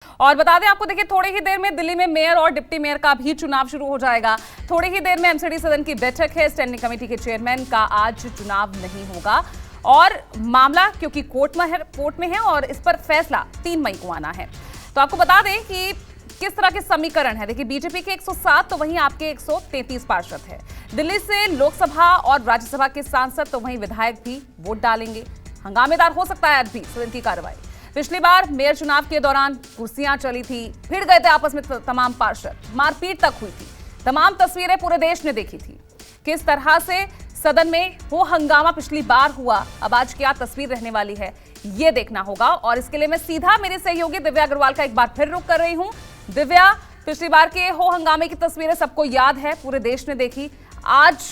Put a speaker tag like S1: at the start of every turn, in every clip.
S1: और बता दें आपको, देखिए थोड़ी ही देर में दिल्ली में मेयर और डिप्टी मेयर का भी चुनाव शुरू हो जाएगा। थोड़ी ही देर में एमसीडी सदन की बैठक है। स्टैंडिंग कमेटी के चेयरमैन का आज चुनाव नहीं होगा और मामला क्योंकि कोर्ट में है और इस पर फैसला 3 मई को आना है। तो आपको बता दें कि किस तरह के समीकरण है। देखिए बीजेपी के 107 तो वहीं आपके 133 पार्षद है। दिल्ली से लोकसभा और राज्यसभा के सांसद तो वहीं विधायक भी वोट डालेंगे। हंगामेदार हो सकता है आज भी सदन की कार्रवाई। पिछली बार मेयर चुनाव के दौरान कुर्सियां चली थी, भिड़ गए थे आपस में तमाम पार्षद, मारपीट तक हुई थी। तमाम तस्वीरें पूरे देश ने देखी थी। किस तरह से सदन में वो हंगामा पिछली बार हुआ, अब आज क्या तस्वीर रहने वाली है ये देखना होगा। और इसके लिए मैं सीधा मेरे सहयोगी दिव्या अग्रवाल का एक बार फिर रुख कर रही हूं। दिव्या, पिछली बार के हो हंगामे की तस्वीरें सबको याद है, पूरे देश ने देखी। आज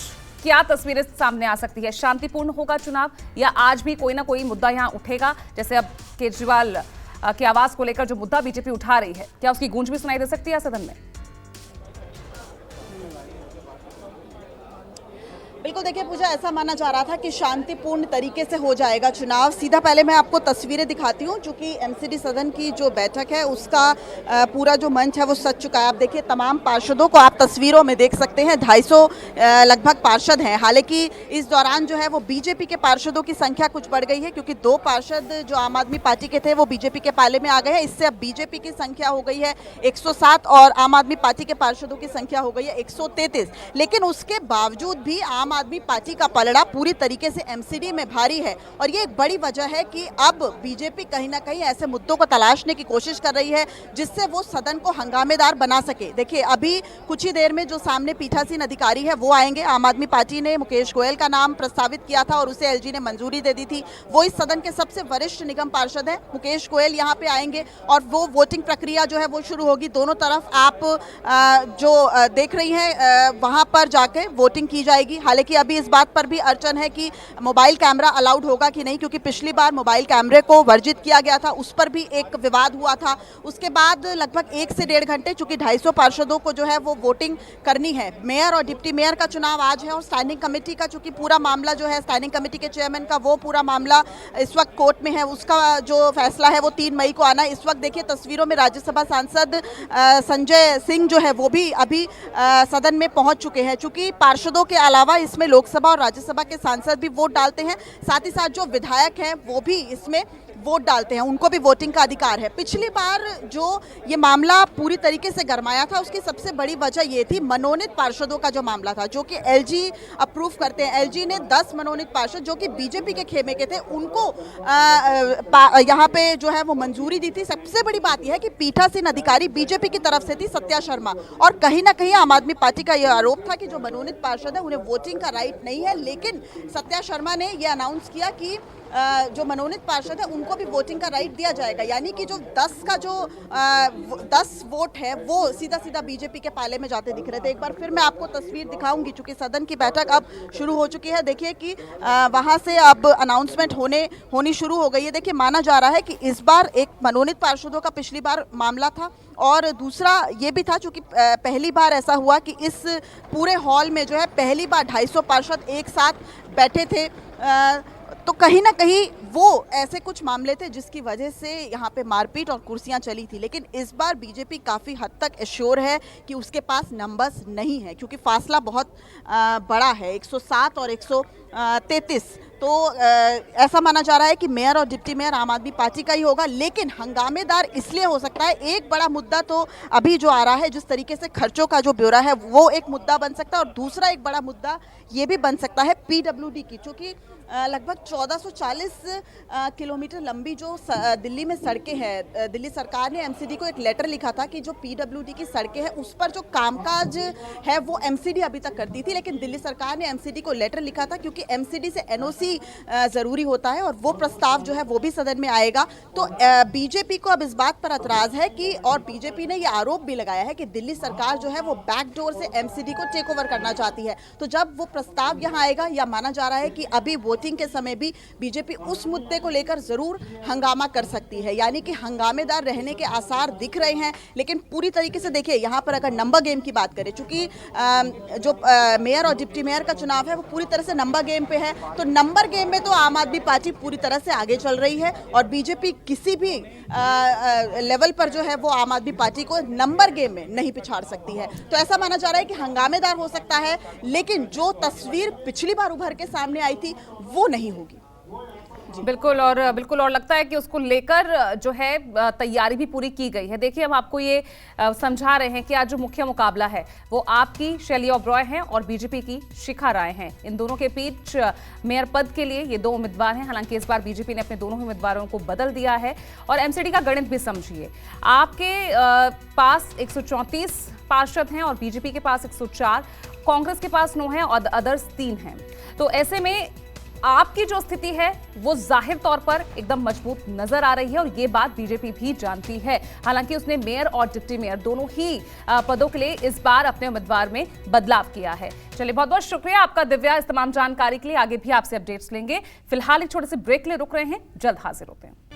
S1: क्या तस्वीरें सामने आ सकती है? शांतिपूर्ण होगा चुनाव या आज भी कोई ना कोई मुद्दा यहां उठेगा? जैसे अब केजरीवाल के आवास को लेकर जो मुद्दा बीजेपी उठा रही है, क्या उसकी गूंज भी सुनाई दे सकती है सदन में?
S2: बिल्कुल, देखिए पूजा, ऐसा माना जा रहा था कि शांतिपूर्ण तरीके से हो जाएगा चुनाव। सीधा पहले मैं आपको तस्वीरें दिखाती हूँ, चूंकि एमसीडी सदन की जो बैठक है उसका पूरा जो मंच है वो सज चुका है। आप देखिए तमाम पार्षदों को आप तस्वीरों में देख सकते हैं। 250 लगभग पार्षद हैं। हालांकि इस दौरान जो है वो बीजेपी के पार्षदों की संख्या कुछ बढ़ गई है, क्योंकि 2 पार्षद जो आम आदमी पार्टी के थे वो बीजेपी के पाले में आ गए हैं। इससे अब बीजेपी की संख्या हो गई है 107 और आम आदमी पार्टी के पार्षदों की संख्या हो गई है 133। लेकिन उसके बावजूद भी आम आदमी पार्टी का पलड़ा पूरी तरीके से एमसीडी में भारी है। और ये एक बड़ी वजह है कि अब बीजेपी कहीं ना कहीं ऐसे मुद्दों को तलाशने की कोशिश कर रही है जिससे वो सदन को हंगामेदार बना सके। देखिए अभी कुछ ही देर में जो सामने पीठासीन अधिकारी है वो आएंगे। आम आदमी पार्टी ने मुकेश गोयल का नाम प्रस्तावित किया था और उसे एलजी ने मंजूरी दे दी थी। वो इस सदन के सबसे वरिष्ठ निगम पार्षद है। मुकेश गोयल यहाँ पे आएंगे और वो वोटिंग प्रक्रिया जो है वो शुरू होगी। दोनों तरफ आप जो देख रही हैं वहाँ पर जाके वोटिंग की जाएगी। हालांकि अभी इस बात पर भी अड़चन है कि मोबाइल कैमरा अलाउड होगा कि नहीं, क्योंकि पिछली बार मोबाइल कैमरे को वर्जित किया गया था, उस पर भी एक विवाद हुआ था। उसके बाद लगभग 1 से 1.5 घंटे, चूंकि 250 पार्षदों को जो है वो वोटिंग करनी है। मेयर और डिप्टी मेयर का चुनाव आज है और स्टैंडिंग कमेटी का चूंकि पूरा मामला जो है स्टैंडिंग कमेटी के चेयरमैन का वो पूरा मामला इस वक्त कोर्ट में है। उसका जो फैसला है वो 3 मई को आना है। इस वक्त देखिए तस्वीरों में राज्यसभा सांसद संजय सिंह जो है वो भी अभी सदन में पहुंच चुके हैं। चूंकि पार्षदों के अलावा इसमें लोकसभा और राज्यसभा के सांसद भी वोट डालते हैं, साथ ही साथ जो विधायक हैं वो भी इसमें वोट डालते हैं, उनको भी वोटिंग का अधिकार है। पिछली बार जो ये मामला पूरी तरीके से गरमाया था उसकी सबसे बड़ी वजह ये थी मनोनीत पार्षदों का जो मामला था, जो कि एलजी अप्रूव करते हैं। एलजी ने 10 मनोनीत पार्षद जो कि बीजेपी के खेमे के थे उनको यहाँ पे जो है वो मंजूरी दी थी। सबसे बड़ी बात यह है कि पीठासीन अधिकारी बीजेपी की तरफ से थी सत्या शर्मा, और कहीं ना कहीं आम आदमी पार्टी का यह आरोप था कि जो मनोनीत पार्षद है उन्हें वोटिंग का राइट नहीं है। लेकिन सत्या शर्मा ने यह अनाउंस किया कि जो मनोनीत पार्षद है उनको भी वोटिंग का राइट दिया जाएगा, यानी कि जो 10 वोट है वो सीधा सीधा बीजेपी के पाले में जाते दिख रहे थे। एक बार फिर मैं आपको तस्वीर दिखाऊंगी, चूंकि सदन की बैठक अब शुरू हो चुकी है। देखिए कि वहां से अब अनाउंसमेंट होनी शुरू हो गई है। देखिए माना जा रहा है कि इस बार एक मनोनीत पार्षदों का पिछली बार मामला था, और दूसरा ये भी था चूंकि पहली बार ऐसा हुआ कि इस पूरे हॉल में जो है पहली बार 250 पार्षद एक साथ बैठे थे। तो कहीं ना कहीं वो ऐसे कुछ मामले थे जिसकी वजह से यहाँ पे मारपीट और कुर्सियाँ चली थी। लेकिन इस बार बीजेपी काफ़ी हद तक एश्योर है कि उसके पास नंबर्स नहीं है, क्योंकि फासला बहुत बड़ा है, 107 और 133। तो ऐसा माना जा रहा है कि मेयर और डिप्टी मेयर आम आदमी पार्टी का ही होगा। लेकिन हंगामेदार इसलिए हो सकता है, एक बड़ा मुद्दा तो अभी जो आ रहा है, जिस तरीके से खर्चों का जो ब्यौरा है वो एक मुद्दा बन सकता है, और दूसरा एक बड़ा मुद्दा ये भी बन सकता है पीडब्ल्यूडी की, क्योंकि लगभग 1440 किलोमीटर लंबी जो दिल्ली में सड़कें हैं, दिल्ली सरकार ने एमसीडी को एक लेटर लिखा था कि जो पीडब्ल्यूडी की सड़कें हैं उस पर जो कामकाज है वो एमसीडी अभी तक करती थी। लेकिन दिल्ली सरकार ने एमसीडी को लेटर लिखा था, क्योंकि एमसीडी से एनओसी ज़रूरी होता है, और वो प्रस्ताव जो है वो भी सदन में आएगा। तो बीजेपी को अब इस बात पर एतराज़ है कि, और बीजेपी ने ये आरोप भी लगाया है कि दिल्ली सरकार जो है वो बैकडोर से एमसीडी को टेक ओवर करना चाहती है। तो जब वो प्रस्ताव यहाँ आएगा, या माना जा रहा है कि अभी वोटिंग के समय भी बीजेपी उस मुद्दे को लेकर जरूर हंगामा कर सकती है, यानी कि हंगामेदार रहने के आसार दिख रहे हैं। लेकिन पूरी तरीके से देखिए यहाँ पर अगर नंबर गेम की बात करें, चूंकि जो मेयर और डिप्टी मेयर का चुनाव है वो पूरी तरह से नंबर गेम पे है, तो नंबर नंबर गेम में तो आम आदमी पार्टी पूरी तरह से आगे चल रही है और बीजेपी किसी भी लेवल पर जो है वो आम आदमी पार्टी को नंबर गेम में नहीं पिछाड़ सकती है। तो ऐसा माना जा रहा है कि हंगामेदार हो सकता है, लेकिन जो तस्वीर पिछली बार उभर के सामने आई थी वो नहीं होगी।
S1: बिल्कुल और लगता है कि उसको लेकर जो है तैयारी भी पूरी की गई है। देखिए, हम आपको ये समझा रहे हैं कि आज जो मुख्य मुकाबला है वो आपकी शैली ओबरॉय हैं और बीजेपी की शिखा राय हैं। इन दोनों के बीच मेयर पद के लिए ये दो उम्मीदवार हैं। हालांकि इस बार बीजेपी ने अपने दोनों ही उम्मीदवारों को बदल दिया है। और एमसीडी का गणित भी समझिए, आपके पास 134 पार्षद हैं और बीजेपी के पास 104, कांग्रेस के पास 9 है और अदर्स 3 हैं। तो ऐसे में आपकी जो स्थिति है वो जाहिर तौर पर एकदम मजबूत नजर आ रही है और ये बात बीजेपी भी जानती है। हालांकि उसने मेयर और डिप्टी मेयर दोनों ही पदों के लिए इस बार अपने उम्मीदवार में बदलाव किया है। चलिए, बहुत बहुत शुक्रिया आपका दिव्या इस तमाम जानकारी के लिए। आगे भी आपसे अपडेट्स लेंगे। फिलहाल एक छोटे से ब्रेक के लिए रुक रहे हैं, जल्द हाजिर होते हैं।